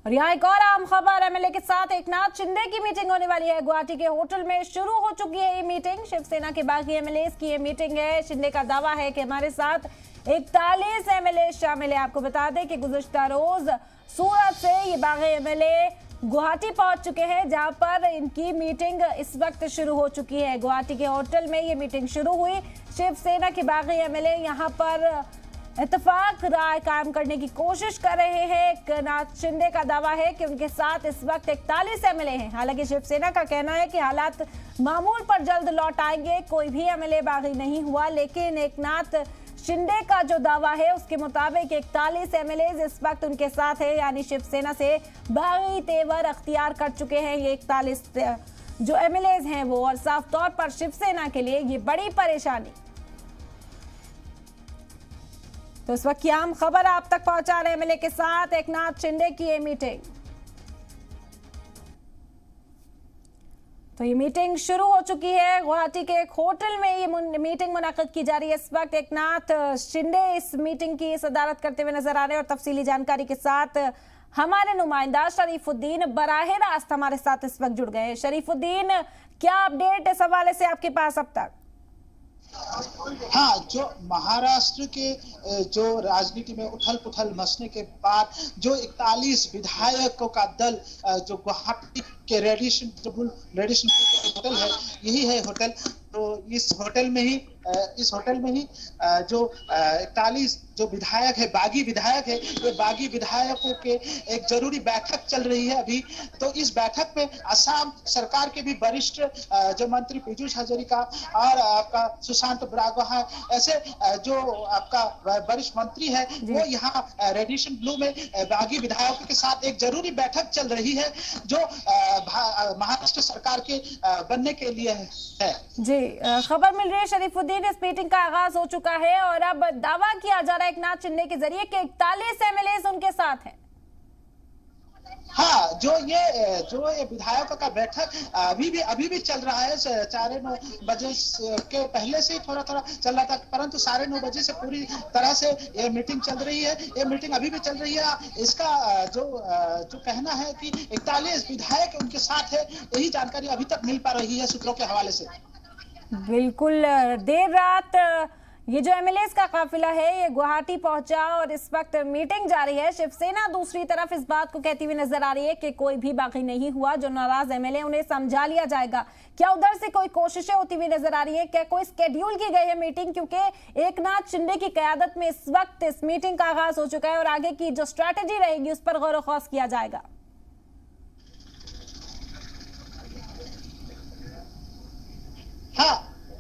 और यहाँ एक और आम खबर, एमएलए के साथ एकनाथ शिंदे की मीटिंग होने वाली है। गुवाहाटी के होटल में शुरू हो चुकी है ये मीटिंग। शिवसेना के बागी एमएलए की ये मीटिंग है। शिंदे का दावा है कि हमारे साथ 41 एमएलए शामिल है। आपको बता दें कि गुज़िश्ता रोज सूरत से ये बागी एमएलए गुवाहाटी पहुंच चुके हैं, जहां पर इनकी मीटिंग इस वक्त शुरू हो चुकी है। गुवाहाटी के होटल में ये मीटिंग शुरू हुई। शिवसेना के बागी एमएलए यहां पर इत्तेफाक राय कायम करने की कोशिश कर रहे हैं। एकनाथ शिंदे का दावा है कि उनके साथ इस वक्त 41 एमएलए हैं। हालांकि शिवसेना का कहना है कि हालात मामूल पर जल्द लौट आएंगे, कोई भी एमएलए बागी नहीं हुआ। लेकिन एकनाथ शिंदे का जो दावा है उसके मुताबिक 41 एमएलए इस वक्त उनके साथ है, यानी शिवसेना से बागी तेवर अख्तियार कर चुके हैं ये 41 जो एमएलए हैं वो। और साफ तौर पर शिवसेना के लिए ये बड़ी परेशानी। तो इस वक्त की आम खबर आप तक पहुंचा रहे एमएलए के साथ एकनाथ शिंदे की ये मीटिंग। तो ये मीटिंग शुरू हो चुकी है। गुवाहाटी के एक होटल में ये मीटिंग मुनाकिद की जा रही है। इस वक्त एकनाथ शिंदे इस मीटिंग की सदारत करते हुए नजर आ रहे हैं। और तफसीली जानकारी के साथ हमारे नुमाइंदा शरीफुद्दीन बराह रास्त हमारे साथ इस वक्त जुड़ गए हैं। शरीफुद्दीन, क्या अपडेट इस हवाले से आपके पास अब तक? हाँ, जो महाराष्ट्र के जो राजनीति में उथल पुथल मचने के बाद जो 41 विधायकों का दल जो गुवाहाटी के रेडिसन होटल है, यही है होटल। तो इस होटल में ही जो 41 जो विधायक है, बागी विधायक है, ये बागी विधायकों के एक जरूरी बैठक चल रही है अभी। तो इस बैठक में असम सरकार के भी वरिष्ठ जो मंत्री पीयूष हजारिका और आपका सुशांत बरागोहाई ऐसे जो आपका वरिष्ठ मंत्री है, वो यहाँ रेडिशन ब्लू में बागी विधायकों के साथ एक जरूरी बैठक चल रही है जो महाराष्ट्र सरकार के बनने के लिए है। जी, खबर मिल रही है शरीफुद्दीन, इस मीटिंग का आगाज हो चुका है और अब दावा किया जा रहा है एकनाथ शिंदे के जरिए कि 41 एमएलए उनके साथ हैं। हाँ, जो ये विधायकों का बैठक अभी भी चल रहा है। 9:30 बजे के पहले से ही थोड़ा चल रहा था, परंतु 9:30 बजे से पूरी तरह से ये मीटिंग चल रही है। ये मीटिंग अभी भी चल रही है। इसका जो कहना है कि 41 विधायक उनके साथ है, यही जानकारी अभी तक मिल पा रही है सूत्रों के हवाले से। बिल्कुल, देर रात ये जो एमएलए का काफिला है ये गुवाहाटी पहुंचा और इस वक्त मीटिंग जारी है। शिवसेना दूसरी तरफ इस बात को कहती हुई नजर आ रही है कि कोई भी बागी नहीं हुआ, जो नाराज एमएलए उन्हें समझा लिया जाएगा। क्या उधर से कोई कोशिशें होती हुई नजर आ रही है? क्या कोई स्केड्यूल की गई है मीटिंग? क्योंकि एकनाथ शिंदे की कयादत में इस वक्त इस मीटिंग का आगाज हो चुका है और आगे की जो स्ट्रैटेजी रहेगी उस पर गौर व खौस किया जाएगा।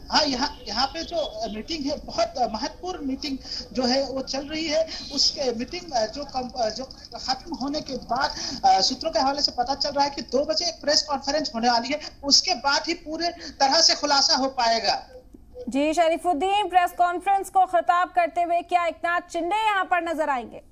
हाँ, यहाँ पे जो मीटिंग है, बहुत महत्वपूर्ण मीटिंग जो है वो चल रही है। उसके मीटिंग जो खत्म होने के बाद सूत्रों के हवाले से पता चल रहा है कि 2 बजे एक प्रेस कॉन्फ्रेंस होने वाली है। उसके बाद ही पूरे तरह से खुलासा हो पाएगा। जी शरीफुद्दीन, प्रेस कॉन्फ्रेंस को खिताब करते हुए क्या एकनाथ शिंदे यहाँ पर नजर आएंगे?